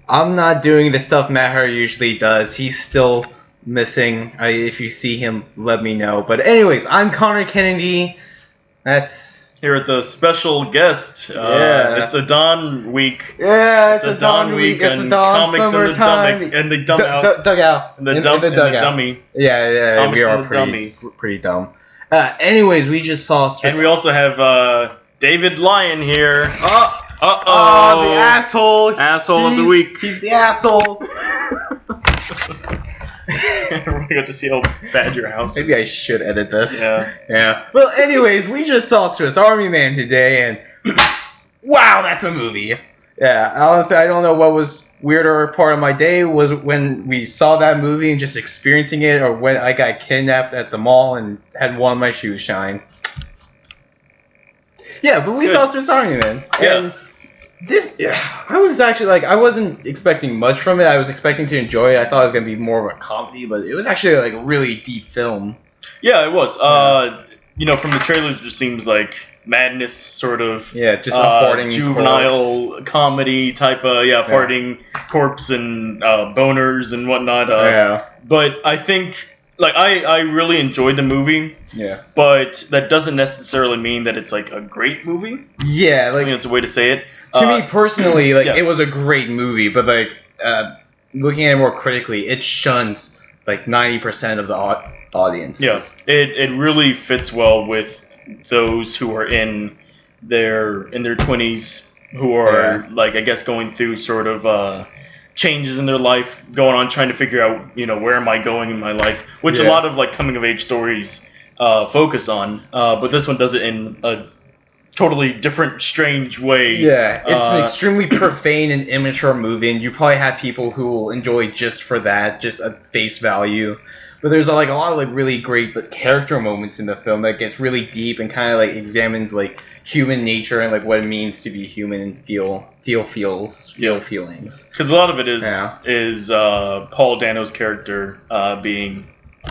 I'm not doing the stuff Maher usually does. He's still missing. If you see him, let me know. But anyways, I'm Conor Kennedy. That's here at the special guest. Yeah. It's Adan week. Yeah, it's Adan week. It's Adan comics summertime. And the dugout. Dugout. And the dummy. Yeah, Comics we are and pretty dumb. Anyways, we just saw. And we also have David Lyon here. Oh, the asshole. Asshole of the week. He's the asshole. We're going to see how bad your house is. Maybe I should edit this. Yeah. Well, anyways, we just saw Swiss Army Man today, and wow, that's a movie. Yeah, honestly, I don't know what was weirder part of my day was when we saw that movie and just experiencing it, or when I got kidnapped at the mall and had one of my shoes shine. Yeah, but we saw Swiss Army Man. And I was actually I wasn't expecting much from it. I was expecting to enjoy it. I thought it was going to be more of a comedy, but it was actually a really deep film. Yeah, it was. From the trailers, it just seems like madness, sort of. Yeah, just a farting juvenile corpse. Comedy type of, farting corpse and boners and whatnot. But I think, I really enjoyed the movie. Yeah. But that doesn't necessarily mean that it's, a great movie. Yeah, I think that's a way to say it. To me personally, it was a great movie, but looking at it more critically, it shuns 90% of the audience. Yeah, it really fits well with those who are in their 20s, who are I guess going through sort of changes in their life, going on trying to figure out where am I going in my life, which a lot of coming of age stories focus on. But this one does it in a totally different, strange way. Yeah, it's an extremely profane and immature movie, and you probably have people who will enjoy just for that, just at face value. But there's a lot of really great character moments in the film that gets really deep and kind of examines human nature and what it means to be human and feel feelings. Because a lot of it is Paul Dano's character being,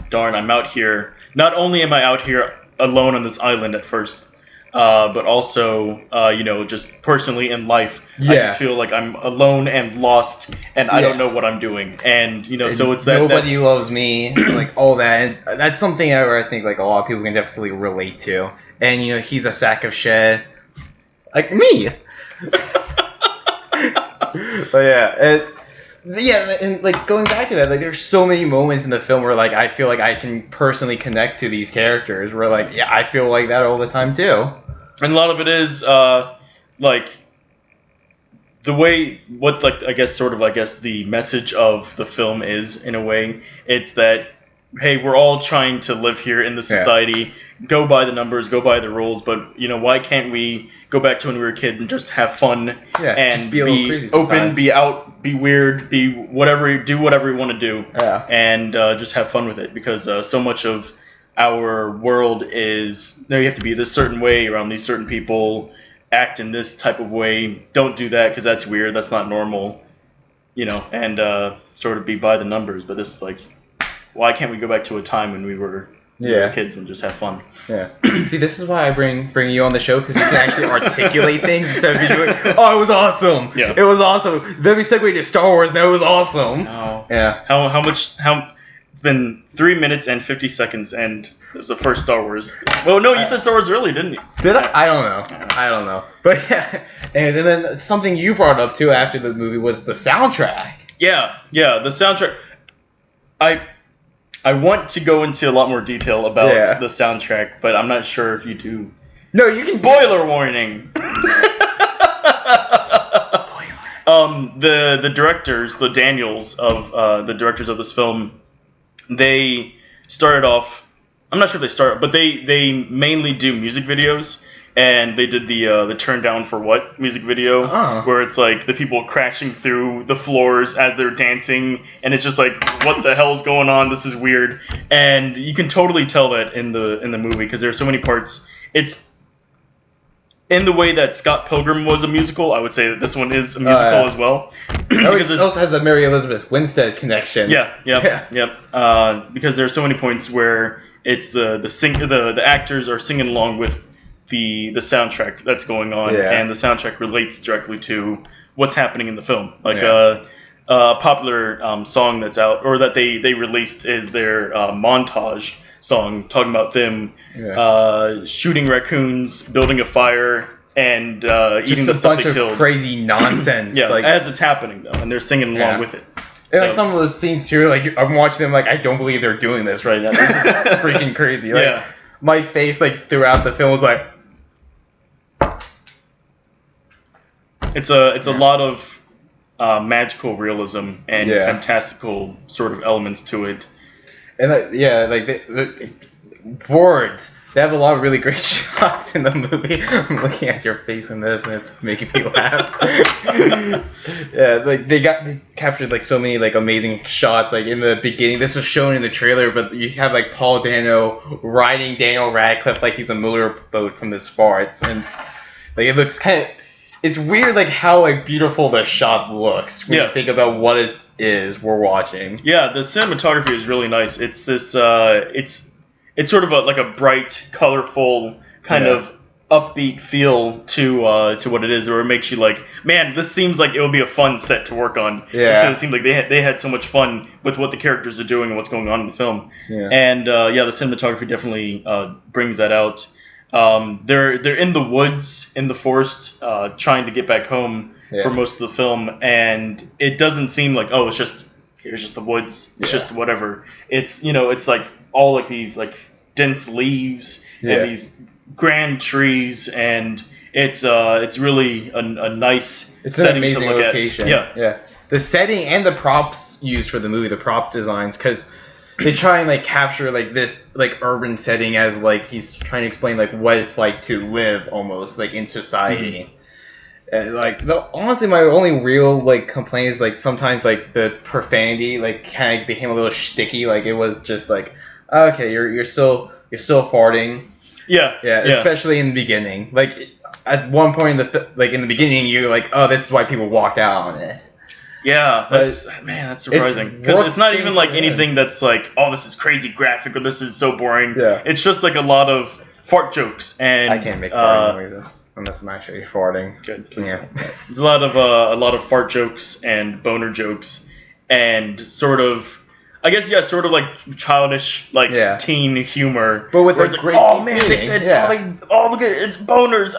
darn, I'm out here. Not only am I out here alone on this island at first, but also, just personally in life, I just feel like I'm alone and lost, and I don't know what I'm doing. And, so it's that... Nobody loves me, all that. And that's something I think, a lot of people can definitely relate to. And, he's a sack of shit. Like me! But and going back to that, there's so many moments in the film where I feel like I can personally connect to these characters. Where I feel like that all the time too. And a lot of it is the way the message of the film is, in a way, it's that hey, we're all trying to live here in the society, go by the numbers, go by the rules, but why can't we go back to when we were kids and just have fun and be open, be out, be weird, be whatever, do whatever we want to do, and just have fun with it, because so much of our world is you have to be this certain way around these certain people, act in this type of way, don't do that because that's weird, that's not normal, and sort of be by the numbers. But this is why can't we go back to a time when we were kids and just have fun? Yeah. See, this is why I bring you on the show, because you can actually articulate things instead of you doing, oh, it was awesome. Yeah. It was awesome. Then we segued to Star Wars, and it was awesome. No. Yeah. How it's been 3 minutes and 50 seconds, and it was the first Star Wars. Well, no, you said Star Wars early, didn't you? Did I? I don't know. But yeah. And then something you brought up too after the movie was the soundtrack. Yeah, the soundtrack. I want to go into a lot more detail about the soundtrack, but I'm not sure if you do. No, you can. Spoiler warning. The directors, the Daniels of the directors of this film, they started off. I'm not sure if they started, but they mainly do music videos, and they did the Turn Down for What music video, where it's the people crashing through the floors as they're dancing, and it's just what the hell's going on? This is weird, and you can totally tell that in the movie, because there are so many parts. It's in the way that Scott Pilgrim was a musical. I would say that this one is a musical as well. It also has the Mary Elizabeth Winstead connection. Because there are so many points where it's the actors are singing along with the soundtrack that's going on, and the soundtrack relates directly to what's happening in the film. popular song that's out, or that they released, is their montage song talking about them shooting raccoons, building a fire, and eating the Just a stuff bunch they of killed. crazy nonsense. Yeah, like, as it's happening though, and they're singing along with it. And like some of those scenes too, like I'm watching them, like I don't believe they're doing this right now. This is freaking crazy. Like, my face, like throughout the film, was like. It's a lot of magical realism and fantastical sort of elements to it. And like the words. They have a lot of really great shots in the movie. I'm looking at your face in this, and it's making me laugh. Yeah, like they captured like so many like amazing shots. Like in the beginning, this was shown in the trailer, but you have like Paul Dano riding Daniel Radcliffe like he's a motorboat from this far. And like it looks kind of. It's weird, like how like beautiful the shot looks when you think about what it is we're watching. Yeah, the cinematography is really nice. It's this, it's sort of like a bright, colorful kind of upbeat feel to what it is, or it makes you like, man, this seems like it would be a fun set to work on. Yeah, just because it seems like they had so much fun with what the characters are doing and what's going on in the film. Yeah, and the cinematography definitely brings that out. They're in the woods, in the forest, trying to get back home for most of the film, and it doesn't seem like, oh, here's just the woods, it's just whatever. It's it's like all like these like dense leaves and these grand trees, and it's really a nice setting to look location. at. Yeah, the setting and the props used for the movie, the prop designs, because. They try and like capture like this like urban setting as like he's trying to explain like what it's like to live almost like in society. And like honestly, my only real like complaint is like sometimes like the profanity like kind of became a little shticky. Like it was just like, okay, you're still farting. Yeah. Especially in the beginning. Like at one point in the beginning, you're like, oh, this is why people walked out on it. Yeah, that's surprising, because it's not even like anything that's like, oh, this is crazy graphic or this is so boring. Yeah, it's just like a lot of fart jokes, and I can't make farting noises unless I'm actually farting. Good. Yeah, it's a lot of fart jokes and boner jokes, and sort of. I guess sort of like childish, like teen humor, but with a like, great. Oh man, they said, look at it's boners,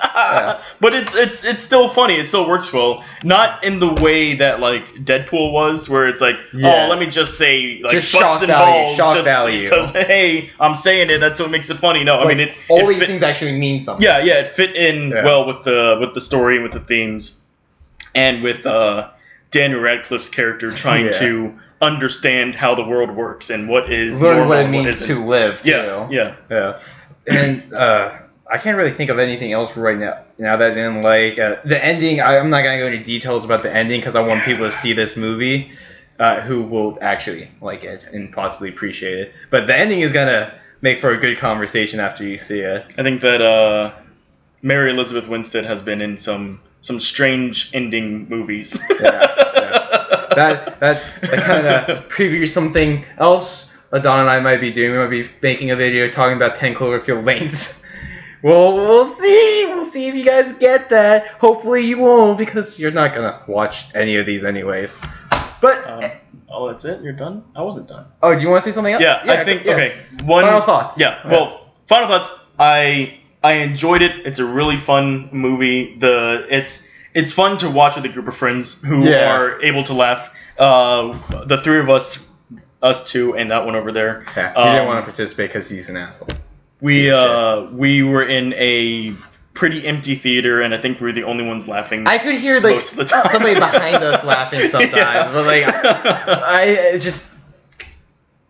but it's still funny. It still works well, not in the way that like Deadpool was, where it's like, oh, let me just say like just butts and balls, just because hey, I'm saying it. That's what makes it funny. No, I mean all these things actually mean something. Yeah, it fit in well with the story and with the themes, and with Daniel Radcliffe's character trying to understand how the world works and what is learn normal, what it means to live too. Yeah. And I can't really think of anything else right now. Now that I didn't like the ending, I'm not gonna go into details about the ending because I want people to see this movie who will actually like it and possibly appreciate it. But the ending is gonna make for a good conversation after you see it. I think that Mary Elizabeth Winstead has been in some strange ending movies. That kind of previews something else Adan and I might be doing. We might be making a video talking about 10 Cloverfield Lanes. Well, we'll see. We'll see if you guys get that. Hopefully you won't, because you're not going to watch any of these anyways. But... oh, that's it? You're done? I wasn't done. Oh, do you want to say something else? Yeah, I think... Yes. Okay. Final thoughts. Yeah, well, final thoughts. I enjoyed it. It's a really fun movie. It's fun to watch with a group of friends who are able to laugh. The three of us two, and that one over there. Yeah, he didn't want to participate because he's an asshole. We were in a pretty empty theater, and I think we were the only ones laughing. I could hear like most of the time. Somebody behind us laughing sometimes, but like I just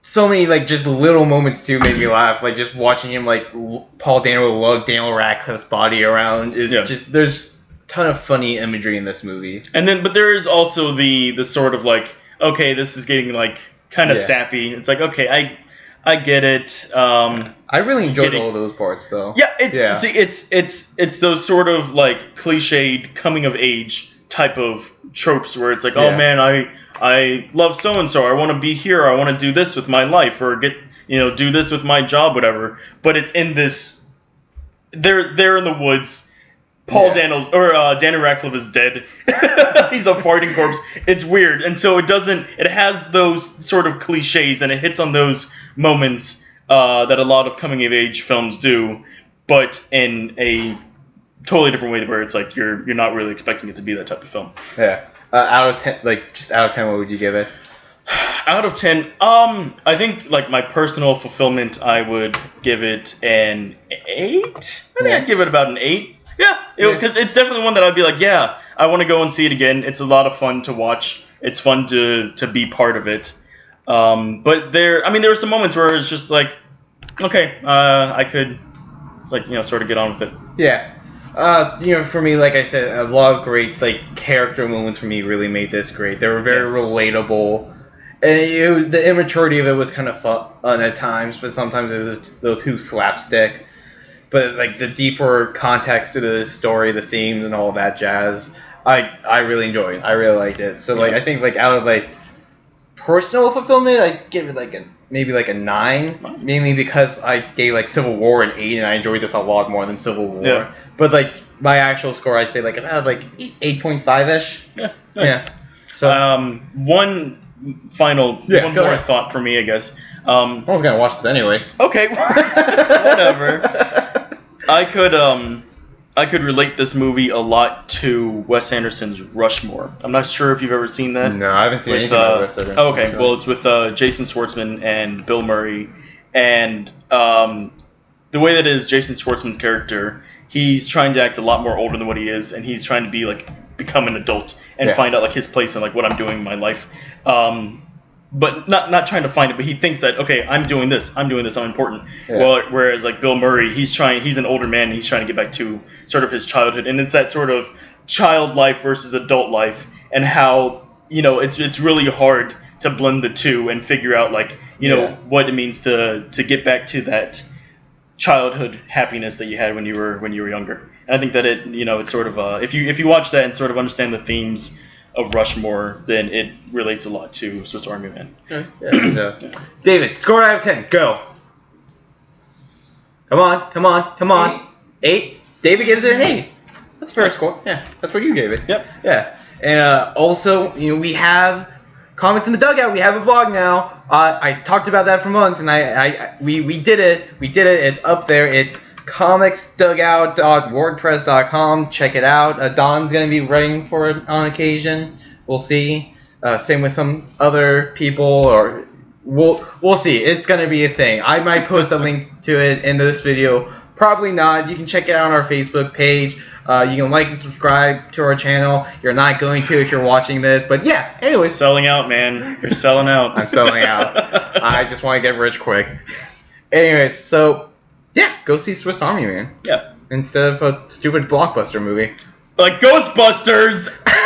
so many like just little moments too made me laugh. Like just watching him like Paul Dano lug Daniel Radcliffe's body around is just there's. Ton of funny imagery in this movie, but there is also the sort of like, okay, this is getting like kind of sappy. It's like, okay, I get it. I really enjoyed all of those parts though. Yeah, it's those sort of like cliched coming of age type of tropes where it's like, oh man, I love so and so. I want to be here. I want to do this with my life, or do this with my job, whatever. But it's in this. They're in the woods. Daniel Radcliffe is dead. He's a farting corpse. It's weird, and so it has those sort of cliches, and it hits on those moments that a lot of coming of age films do, but in a totally different way, where it's like you're not really expecting it to be that type of film. Yeah. Out of 10, just out of 10, what would you give it? Out of 10, I think like my personal fulfillment, I would give it an 8. I think I'd give it about an 8. Yeah, because it's definitely one that I'd be like, yeah, I want to go and see it again. It's a lot of fun to watch. It's fun to be part of it. But there were some moments where it's just like, okay, I could, sort of get on with it. Yeah. For me, like I said, a lot of great character moments for me really made this great. They were very relatable. And it was the immaturity of it was kind of fun at times, but sometimes it was just a little too slapstick. But the deeper context to the story, the themes, and all that jazz, I really enjoyed. I really liked it. So I think out of personal fulfillment, I'd give it maybe a 9, mainly because I gave Civil War an 8, and I enjoyed this a lot more than Civil War. Yeah. But my actual score, I'd say about 8.5ish. Yeah. Nice. Yeah. So one more thought for me, I guess. I was gonna watch this anyways. Okay. Whatever. I could relate this movie a lot to Wes Anderson's Rushmore. I'm not sure if you've ever seen that. No, I haven't seen anything about Wes Anderson. Okay, well, it's with Jason Schwartzman and Bill Murray, and the way that is Jason Schwartzman's character, he's trying to act a lot more older than what he is, and he's trying to be become an adult and find out his place and what I'm doing in my life. But not trying to find it, but he thinks that, okay, I'm doing this, I'm important. Yeah. Well, whereas Bill Murray, he's an older man, and he's trying to get back to sort of his childhood, and it's that sort of child life versus adult life, and how it's really hard to blend the two and figure out what it means to get back to that childhood happiness that you had when you were younger. And I think that it's sort of if you watch that and sort of understand the themes of Rushmore, then it relates a lot to Swiss Army Man. Yeah. David, score out of 10. Go. Come on. 8. David gives it an 8. That's a fair score. Yeah, that's what you gave it. Yep. Yeah. And also, we have comments in the Dugout. We have a blog now. I talked about that for months, and we did it. It's up there. It's comicsdugout.wordpress.com. Check it out. Adan's going to be writing for it on occasion. We'll see. Same with some other people, or we'll see. It's going to be a thing. I might post a link to it in this video. Probably not. You can check it out on our Facebook page. You can like and subscribe to our channel. You're not going to if you're watching this. But yeah, anyways. Selling out, man. You're selling out. I'm selling out. I just want to get rich quick. Anyways, so yeah, go see Swiss Army Man. Yeah. Instead of a stupid blockbuster movie. Like Ghostbusters!